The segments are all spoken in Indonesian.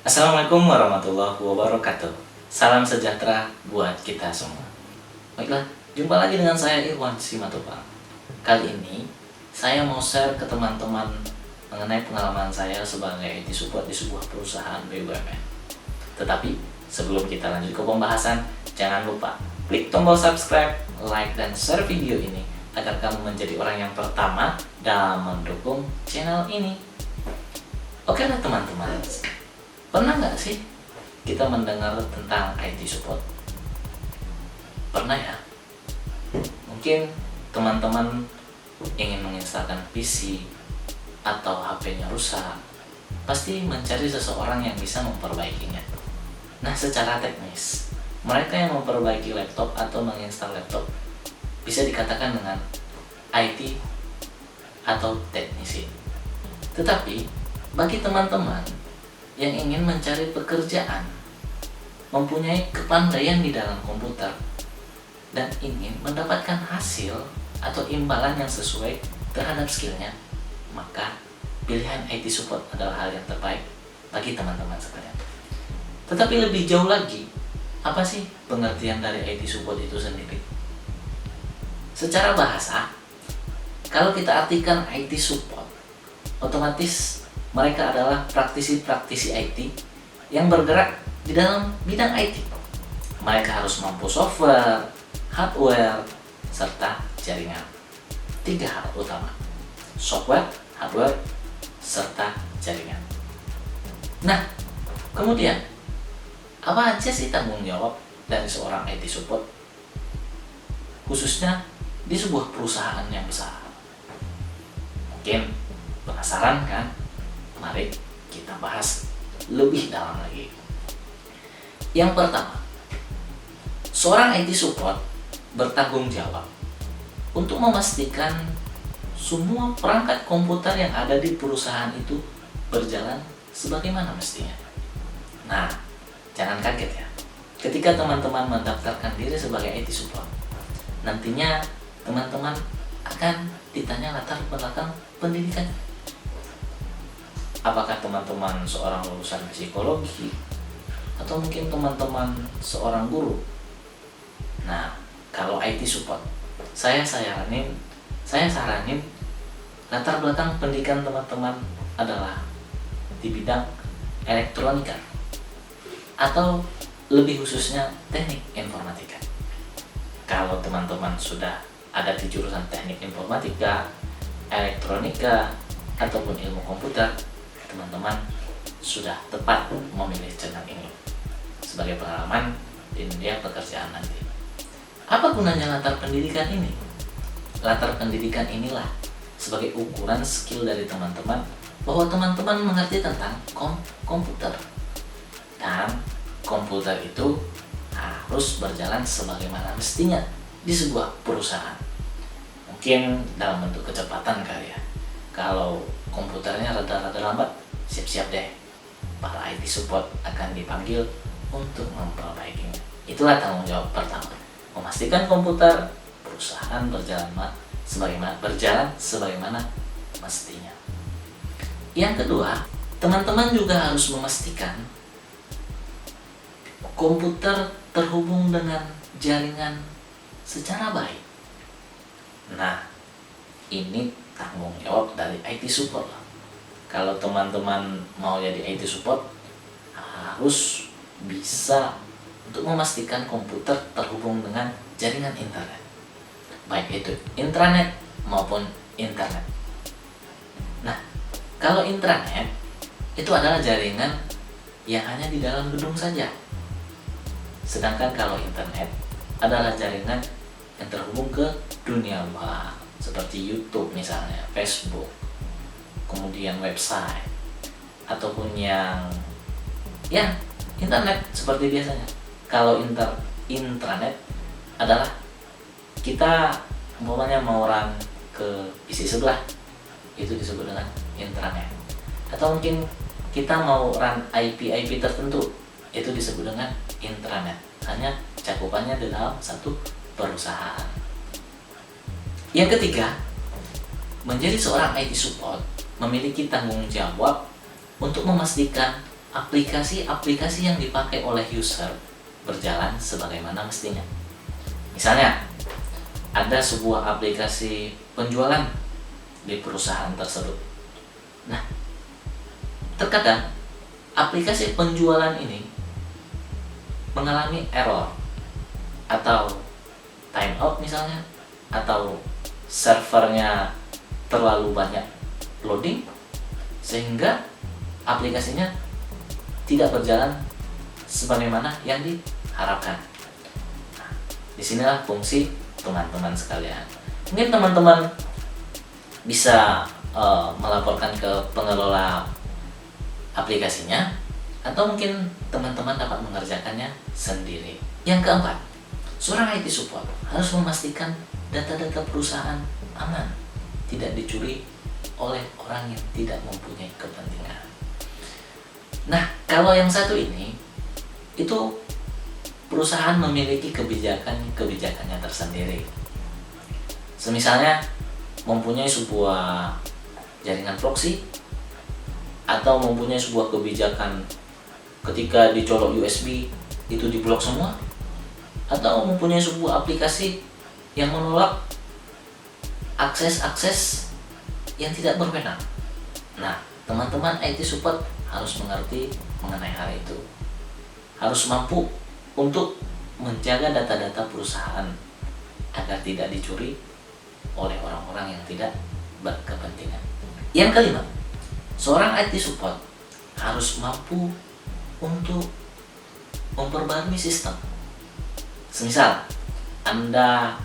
Assalamualaikum warahmatullahi wabarakatuh. Salam sejahtera buat kita semua. Baiklah, jumpa lagi dengan saya Irwan Simatupang. Kali ini saya mau share ke teman-teman mengenai pengalaman saya sebagai IT support di sebuah perusahaan BUMN. Tetapi sebelum kita lanjut ke pembahasan, jangan lupa klik tombol subscribe, like, dan share video ini agar kamu menjadi orang yang pertama dalam mendukung channel ini. Oke lah teman-teman, pernah nggak sih kita mendengar tentang IT support? Pernah ya? Mungkin teman-teman ingin menginstalkan PC atau HP-nya rusak, pasti mencari seseorang yang bisa memperbaikinya. Nah, secara teknis, mereka yang memperbaiki laptop atau menginstal laptop bisa dikatakan dengan IT atau teknisi. Tetapi bagi teman-teman yang ingin mencari pekerjaan, mempunyai kepandaian di dalam komputer, dan ingin mendapatkan hasil atau imbalan yang sesuai terhadap skillnya, maka pilihan IT support adalah hal yang terbaik bagi teman-teman sekalian. Tetapi lebih jauh lagi, apa sih pengertian dari IT support itu sendiri? Secara bahasa, kalau kita artikan IT support, otomatis mereka adalah praktisi-praktisi IT yang bergerak di dalam bidang IT. Mereka harus mampu software, hardware, serta jaringan. 3 hal utama: software, hardware, serta jaringan. Nah, kemudian apa aja sih tanggung jawab dari seorang IT support, khususnya di sebuah perusahaan yang besar? Mungkin penasaran kan? Mari kita bahas lebih dalam lagi. Yang pertama, seorang IT support bertanggung jawab untuk memastikan semua perangkat komputer yang ada di perusahaan itu berjalan sebagaimana mestinya. Nah, jangan kaget ya, ketika teman-teman mendaftarkan diri sebagai IT support, nantinya teman-teman akan ditanya latar belakang pendidikan. Apakah teman-teman seorang lulusan psikologi, atau mungkin teman-teman seorang guru? Nah, kalau IT support, saya saranin latar belakang pendidikan teman-teman adalah di bidang elektronika, atau lebih khususnya teknik informatika. Kalau teman-teman sudah ada di jurusan teknik informatika, elektronika, ataupun ilmu komputer, teman-teman sudah tepat memilih channel ini sebagai pengalaman di dunia pekerjaan nanti. Apa gunanya latar pendidikan ini? Latar pendidikan inilah sebagai ukuran skill dari teman-teman bahwa teman-teman mengerti tentang komputer, dan komputer itu harus berjalan sebagaimana mestinya di sebuah perusahaan. Mungkin dalam bentuk kecepatan kali ya. Kalau komputernya rada-rada lambat, siap-siap deh, para IT support akan dipanggil untuk memperbaikinya. Itulah tanggung jawab pertama, memastikan komputer perusahaan berjalan sebagaimana mestinya. Yang kedua, teman-teman juga harus memastikan komputer terhubung dengan jaringan secara baik. Nah, ini tanggung jawab dari IT support. Kalau teman-teman mau jadi IT support, harus bisa untuk memastikan komputer terhubung dengan jaringan internet, baik itu intranet maupun internet. Nah, kalau intranet itu adalah jaringan yang hanya di dalam gedung saja, sedangkan kalau internet adalah jaringan yang terhubung ke dunia luar, seperti YouTube misalnya, Facebook, kemudian website, ataupun yang internet seperti biasanya. Kalau intranet adalah kita umpamanya mau run ke PC sebelah, itu disebut dengan intranet. Atau mungkin kita mau run IP tertentu, itu disebut dengan intranet. Hanya cakupannya di dalam satu perusahaan. Yang ketiga, menjadi seorang IT support memiliki tanggung jawab untuk memastikan aplikasi-aplikasi yang dipakai oleh user berjalan sebagaimana mestinya. Misalnya, ada sebuah aplikasi penjualan di perusahaan tersebut. Nah, terkadang aplikasi penjualan ini mengalami error atau timeout misalnya, atau servernya terlalu banyak loading sehingga aplikasinya tidak berjalan sebagaimana yang diharapkan. Nah, disinilah fungsi teman-teman sekalian. Mungkin teman-teman bisa melaporkan ke pengelola aplikasinya, atau mungkin teman-teman dapat mengerjakannya sendiri. Yang keempat, seorang IT support harus memastikan data-data perusahaan aman, tidak dicuri oleh orang yang tidak mempunyai kepentingan. Nah, kalau yang satu ini, itu perusahaan memiliki kebijakannya tersendiri. Semisalnya mempunyai sebuah jaringan proxy, atau mempunyai sebuah kebijakan ketika dicolok USB itu diblok semua, atau mempunyai sebuah aplikasi yang menolak akses-akses yang tidak berwenang. Nah, teman-teman IT support harus mengerti mengenai hal itu. Harus mampu untuk menjaga data-data perusahaan agar tidak dicuri oleh orang-orang yang tidak berkepentingan. Yang kelima, seorang IT support harus mampu untuk memperbarui sistem. Semisal, Anda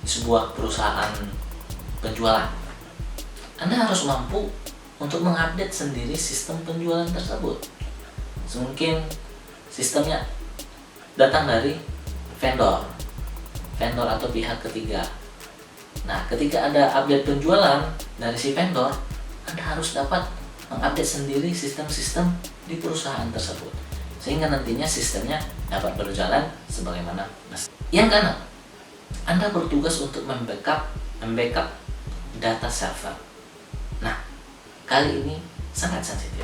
di sebuah perusahaan penjualan, Anda harus mampu untuk mengupdate sendiri sistem penjualan tersebut. Semungkin sistemnya datang dari vendor atau pihak ketiga. Nah, ketika ada update penjualan dari si vendor, Anda harus dapat mengupdate sendiri sistem-sistem di perusahaan tersebut, sehingga nantinya sistemnya dapat berjalan sebagaimana mestinya. Yang keenam, Anda bertugas untuk membackup data server. Nah, kali ini sangat sensitif.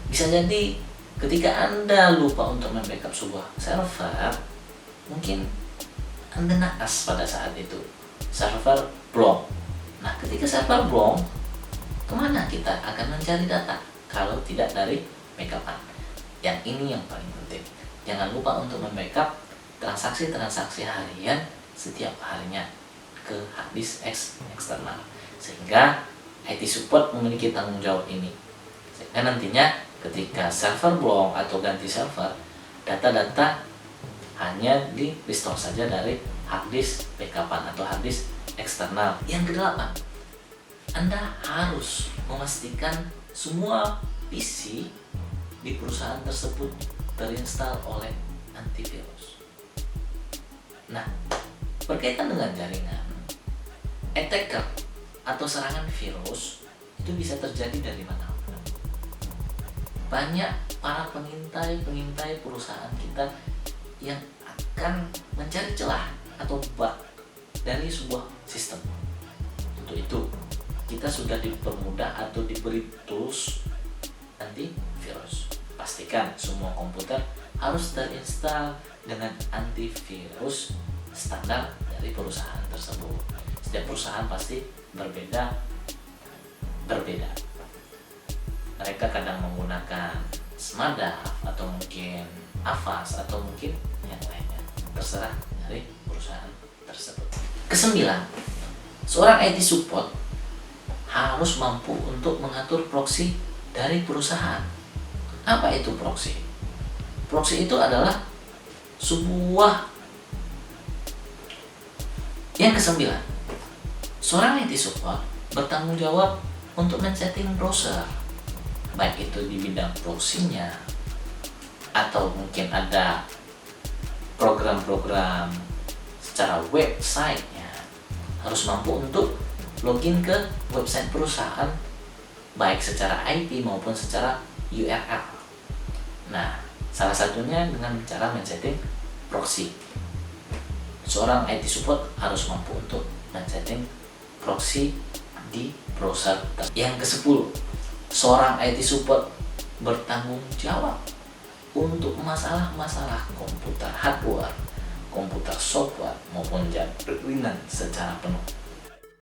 Bisa jadi ketika Anda lupa untuk membackup sebuah server, mungkin Anda naas pada saat itu, server blong. Nah, ketika server blong, kemana kita akan mencari data kalau tidak dari backupan? Yang ini yang paling penting. Jangan lupa untuk membackup transaksi-transaksi harian setiap harinya ke hard disk eksternal, sehingga IT support memiliki tanggung jawab ini, sehingga nantinya ketika server blong atau ganti server, data-data hanya di restore saja dari hard disk backupan atau hard disk eksternal. Yang kedelapan, Anda harus memastikan semua PC di perusahaan tersebut terinstall oleh antivirus. Nah, berkaitan dengan jaringan, attacker atau serangan virus itu bisa terjadi dari mana-mana. Banyak para pengintai perusahaan kita yang akan mencari celah atau bug dari sebuah sistem. Untuk itu, kita sudah dipermudah atau diberi tools antivirus. Pastikan semua komputer harus terinstall dengan antivirus standar dari perusahaan tersebut. Setiap perusahaan pasti berbeda. Mereka kadang menggunakan Smada atau mungkin Avast atau mungkin yang lainnya, terserah dari perusahaan tersebut. Kesembilan, seorang IT support harus mampu untuk mengatur proxy dari perusahaan. Apa itu proxy? Proxy itu adalah sebuah. Yang kesembilan, seorang IT support bertanggung jawab untuk men-setting browser, baik itu di bidang proxy-nya atau mungkin ada program-program secara website-nya. Harus mampu untuk login ke website perusahaan baik secara IP maupun secara URL. Nah, salah satunya dengan cara men-setting proxy. Seorang IT support harus mampu untuk men-setting proxy di browser. Yang ke-10, seorang IT support bertanggung jawab untuk masalah-masalah komputer hardware, komputer software maupun jaringan secara penuh.